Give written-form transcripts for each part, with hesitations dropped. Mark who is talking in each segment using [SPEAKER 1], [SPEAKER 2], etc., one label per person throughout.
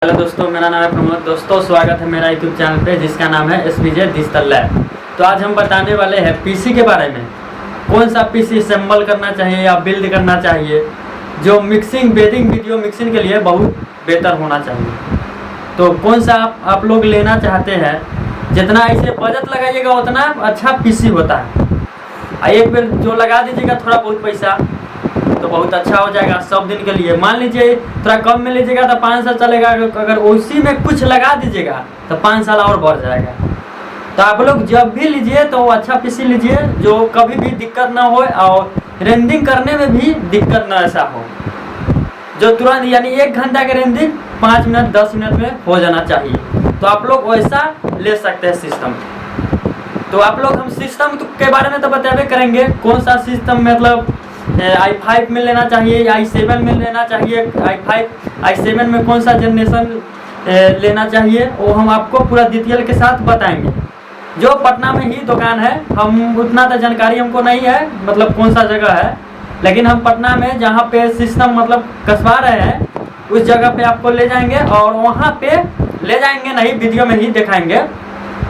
[SPEAKER 1] Hello दोस्तों, मेरा नाम है प्रमोद। दोस्तों, स्वागत है मेरा यूट्यूब चैनल पे जिसका नाम है SPJ डिजिटल लैब। तो आज हम बताने वाले हैं पीसी के बारे में। कौन सा पीसी असेंबल करना चाहिए या बिल्ड करना चाहिए जो मिक्सिंग वेडिंग वीडियो मिक्सिंग के लिए बहुत बेहतर होना चाहिए। तो कौन सा आप लोग लेना चाहते हैं, जितना इसे बजट लगाइएगा उतना अच्छा पीसी होता है। एक बार जो लगा दीजिएगा थोड़ा बहुत पैसा तो बहुत अच्छा हो जाएगा सब दिन के लिए। मान लीजिए थोड़ा कम में लीजिएगा तो 5 साल चलेगा, अगर उसी में कुछ लगा दीजिएगा तो 5 साल और बढ़ जाएगा। तो आप लोग जब भी लीजिए तो अच्छा पीसी लीजिए जो कभी भी दिक्कत ना हो और रेंडिंग करने में भी दिक्कत ना ऐसा हो, जो तुरंत यानी 1 घंटा का रेंडिंग 5 मिनट 10 मिनट में हो जाना चाहिए। तो आप लोग वैसा ले सकते हैं सिस्टम। तो आप लोग हम सिस्टम के बारे में तो बताबे करेंगे, कौन सा सिस्टम मतलब i5 में लेना चाहिए या i7 में लेना चाहिए। i7 में कौन सा जनरेशन लेना चाहिए वो हम आपको पूरा डिटेल के साथ बताएंगे। जो पटना में ही दुकान है, हम उतना तो जानकारी हमको नहीं है मतलब कौन सा जगह है, लेकिन हम पटना में जहाँ पे सिस्टम मतलब कसवा रहे हैं उस जगह पे आपको ले जाएंगे और वहाँ पे ले जाएंगे नहीं, वीडियो में ही दिखाएंगे।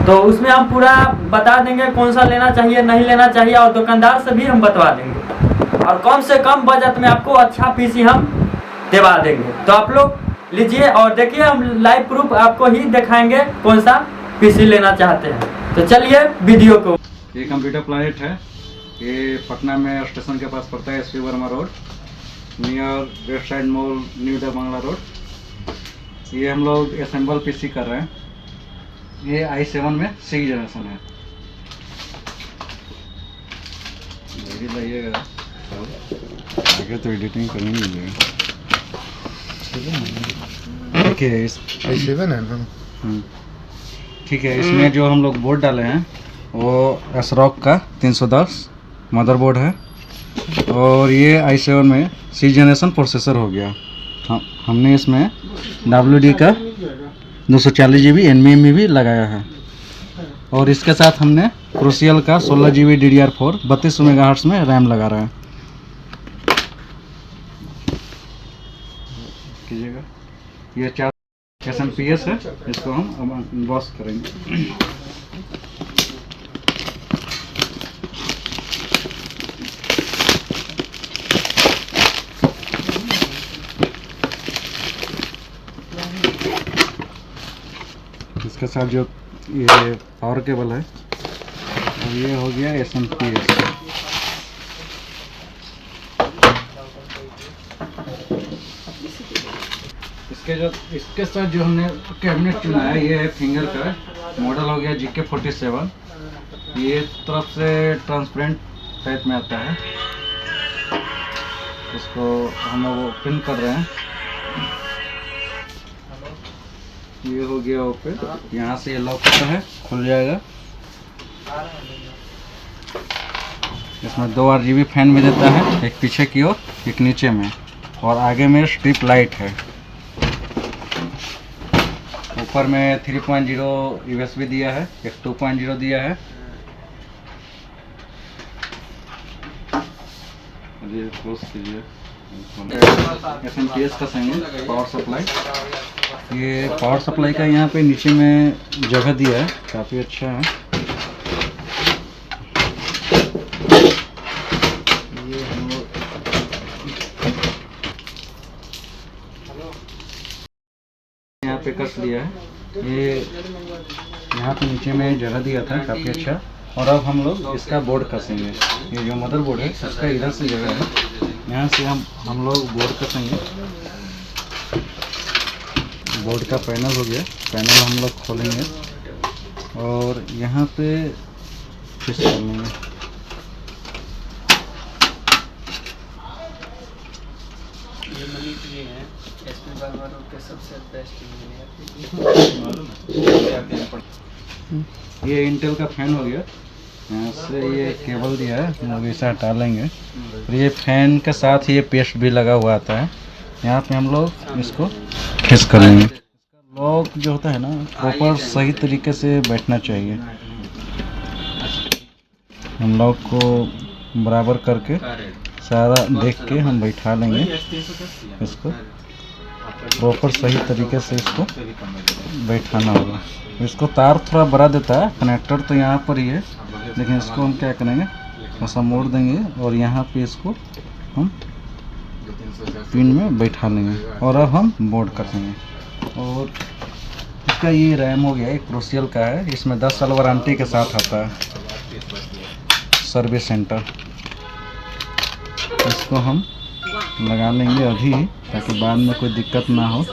[SPEAKER 1] तो उसमें हम पूरा बता देंगे कौन सा लेना चाहिए नहीं लेना चाहिए, और दुकानदार से भी हम बतवा देंगे और कम से कम बजट में आपको अच्छा पीसी हम दिवा देंगे। तो आप लोग लीजिए और देखिए, हम लाइव प्रूफ आपको ही दिखाएंगे कौन सा पीसी लेना चाहते हैं। तो चलिए वीडियो को।
[SPEAKER 2] ये कंप्यूटर प्लानेट है, ये पटना में स्टेशन के पास पड़ता है, SP Verma road near west side mall new दरबांगला रोड। ये हम लोग असेंबल पीसी कर रहे हैं। ये i7 में 6 जनरेशन है। लाइएगा आगे तो एडिटिंग करनी ही है। ठीक है, इस
[SPEAKER 3] i7 है ना।
[SPEAKER 2] ठीक है, इसमें जो हम लोग बोर्ड डाले हैं वो ASRock का 310 मदरबोर्ड है और ये i7 में 6 जनरेशन प्रोसेसर हो गया। हमने इसमें WD का 240 GB NVMe भी लगाया है और इसके साथ हमने क्रूसियल का 16 GB DDR4 32 मेगाहर्ट्ज में रैम लगा रहा है। कीजिएगा, ये 4 SMPS है, इसको हम अब अनबॉक्स करेंगे। इसके साथ जो ये पावर केबल है और ये हो गया SMPS। इसके साथ जो हमने कैबिनेट चुना है ये है फिंगर का मॉडल, हो गया GK47। ये तरफ से ट्रांसपेरेंट टाइप में आता है, इसको हम लोग ओपन कर रहे हैं। ये हो गया ओपन, यहाँ से ये लॉक होता है, खुल जाएगा। इसमें 2 RGB फैन भी देता है, एक पीछे की ओर एक नीचे में, और आगे में स्ट्रिप लाइट है। ऊपर में 3.0 USB दिया है, एक 2.0 दिया है। SMPS का संग पावर सप्लाई। ये पावर सप्लाई का यहाँ पे नीचे में जगह दिया है, काफ़ी अच्छा है। ये हम लोग यहाँ पे कस दिया है। ये यहाँ पे नीचे में जगह दिया था, काफ़ी अच्छा। और अब हम लोग इसका बोर्ड कसेंगे। ये जो मदर बोर्ड है उसका इधर से जगह है, यहाँ से हम लोग बोर्ड कसेंगे। बोर्ड का पैनल हो गया, पैनल हम लोग खोलेंगे और यहाँ पे फिक्स कर लेंगे।
[SPEAKER 1] ये मनीष जी हैं, SP वर्मा रोड के सबसे बेस्ट इंजीनियर।
[SPEAKER 2] ये इंटेल का फैन हो गया, यहाँ से ये केबल दिया है, हम लोग इसे हटा लेंगे। और ये फैन के साथ ये पेस्ट भी लगा हुआ आता है, यहाँ पे हम लोग इसको फिक्स कर लेंगे। लॉक जो होता है ना प्रॉपर सही तरीके से बैठना चाहिए। हम लॉक को बराबर करके सारा देख के हम बैठा लेंगे इसको। प्रॉपर सही तरीके से इसको बैठाना होगा। इसको तार थोड़ा बड़ा देता है, कनेक्टर तो यहाँ पर ही है, लेकिन इसको हम क्या करेंगे, ऐसा मोड़ देंगे और यहाँ पे इसको हम पिन में बैठा लेंगे और अब हम बोर्ड कर देंगे। और इसका ये रैम हो गया, एक क्रोशियल का है, इसमें 10 साल वारंटी के साथ आता है सर्विस सेंटर। इसको हम लगा लेंगे अभी ताकि बाद में कोई दिक्कत ना हो।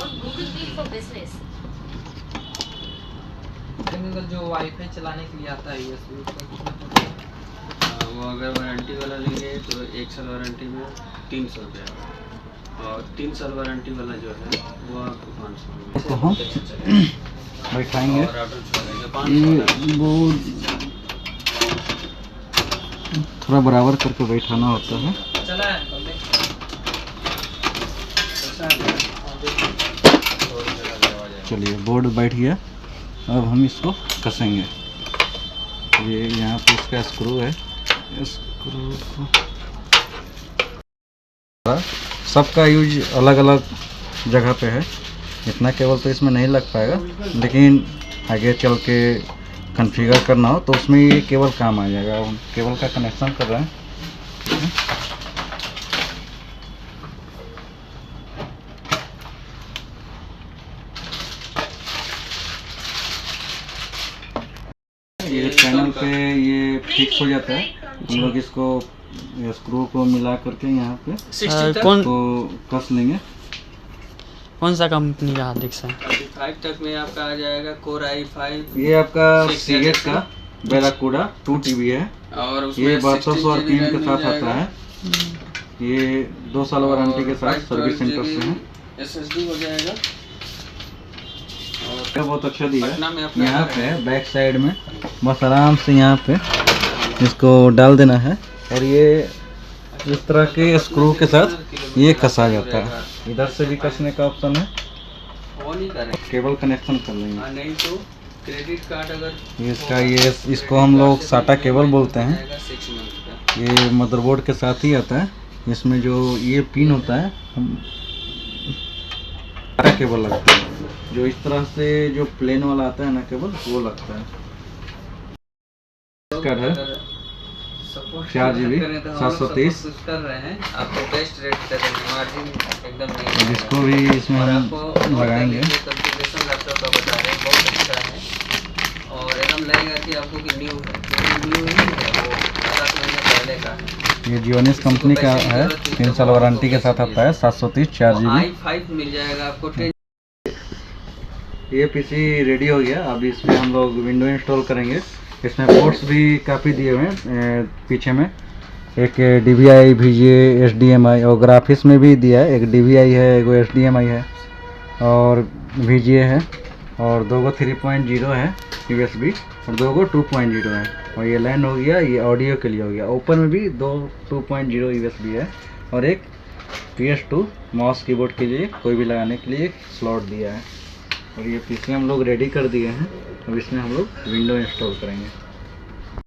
[SPEAKER 3] जो वाईफाई चलाने के लिए आता है USB
[SPEAKER 1] वो अगर वारंटी वाला लेंगे तो 1 साल वारंटी में 300 रुपया, और 3 साल वारंटी वाला जो है वो आपको 500
[SPEAKER 2] इसको हम बैठाएंगे। ये बोर्ड थोड़ा बराबर करके बैठाना होता है।
[SPEAKER 3] चला है
[SPEAKER 2] चलिए बोर्ड बैठ गया, अब हम इसको कसेंगे। ये यहाँ पे इसका स्क्रू है, स्क्रू को सबका यूज अलग अलग जगह पे है, इतना केबल तो इसमें नहीं लग पाएगा, लेकिन आगे चल के कॉन्फ़िगर करना हो तो उसमें ये केबल काम आ जाएगा। हम केबल का कनेक्शन कर रहे हैं। ये चैनल पे ये फिक्स हो जाता है, हम लोग इसको स्क्रू को मिला करके यहाँ पे
[SPEAKER 3] 60 तक
[SPEAKER 1] कौन
[SPEAKER 2] तो कस लेंगे।
[SPEAKER 1] कौन सा कंपनी का हार्दिक से?
[SPEAKER 3] 5 तक में आपका आ जाएगा कोर i5
[SPEAKER 2] ये आपका सीगेट का बेराकूडा 2 TB है,
[SPEAKER 3] और उसमें
[SPEAKER 2] ये
[SPEAKER 3] 60
[SPEAKER 2] 1200
[SPEAKER 3] GB
[SPEAKER 2] RPM के
[SPEAKER 3] मिल
[SPEAKER 2] साथ
[SPEAKER 3] जाएगा।
[SPEAKER 2] आता है। ये 2 साल वारंटी के साथ
[SPEAKER 3] 512
[SPEAKER 2] सर्विस सेंटर से है।
[SPEAKER 3] SSD हो जाएगा।
[SPEAKER 2] ये बहुत अच्छा दिया
[SPEAKER 3] पटना में
[SPEAKER 2] है।
[SPEAKER 3] अपना
[SPEAKER 2] यहाँ
[SPEAKER 3] घर
[SPEAKER 2] पे
[SPEAKER 3] है।
[SPEAKER 2] बैक साइड में बस आराम से यहाँ पे इसको डाल देना है और ये इस तरह के स्क्रू के साथ ये कसा जाता है। इधर से भी कसने का ऑप्शन है,
[SPEAKER 3] वो नहीं करें
[SPEAKER 2] केबल कनेक्शन कर लेंगे।
[SPEAKER 3] और नहीं तो क्रेडिट कार्ड अगर
[SPEAKER 2] इसका ये इसको हम लोग साटा केबल बोलते हैं।
[SPEAKER 3] जाएगा 6 मंथ का।
[SPEAKER 2] ये मदरबोर्ड के साथ ही आता है। इसमें जो ये पिन होता है, हम साटा केबल लगता है, जो इस तरह से जो प्लेन वाला आता है ना केबल, वो लगता है। कार्ड है
[SPEAKER 3] सपोर्ट
[SPEAKER 2] 4 GB
[SPEAKER 3] करें तो हम
[SPEAKER 2] 730।
[SPEAKER 3] सब कुछ कर रहे हैं, आपको बेस्ट रेट दे देंगे, मार्जिन एकदम नहीं
[SPEAKER 2] और
[SPEAKER 3] है।
[SPEAKER 2] इसको भी इसमें
[SPEAKER 3] और
[SPEAKER 2] हम
[SPEAKER 3] आपको
[SPEAKER 2] लगाएंगे।
[SPEAKER 3] कॉन्फ़िगरेशन लैपटॉप का बता रहे हैं, बहुत अच्छा है और एकदम लगेगा कि आपको कि न्यू है, क्योंकि न्यू ही है, वो 7 महीने पहले का है।
[SPEAKER 2] ये जियोनिस कंपनी का है, 3 साल वारंटी के साथ आता है, 730 4 GB।
[SPEAKER 3] i5 मिल जाएगा आपको 10।
[SPEAKER 2] ये पीसी रेडी हो गया। अब इसमें हम लोग विंडो इंस्टॉल करेंगे। इसमें पोर्ट्स भी काफ़ी दिए हुए हैं पीछे में, एक DVI, VGA, HDMI और ग्राफिक्स में भी दिया है। एक DVI है, एक HDMI है और VGA है, और 2 3.0 है USB और 2 2.0 है। और ये लैंड हो गया, ये ऑडियो के लिए हो गया। ओपन में भी 2 2.0 USB है और एक PS2 माउस कीबोर्ड के लिए कोई भी लगाने के लिए एक स्लॉट दिया है। और ये पीसी हम लोग रेडी कर दिए हैं। अब इसमें हम लोग विंडो इंस्टॉल करेंगे।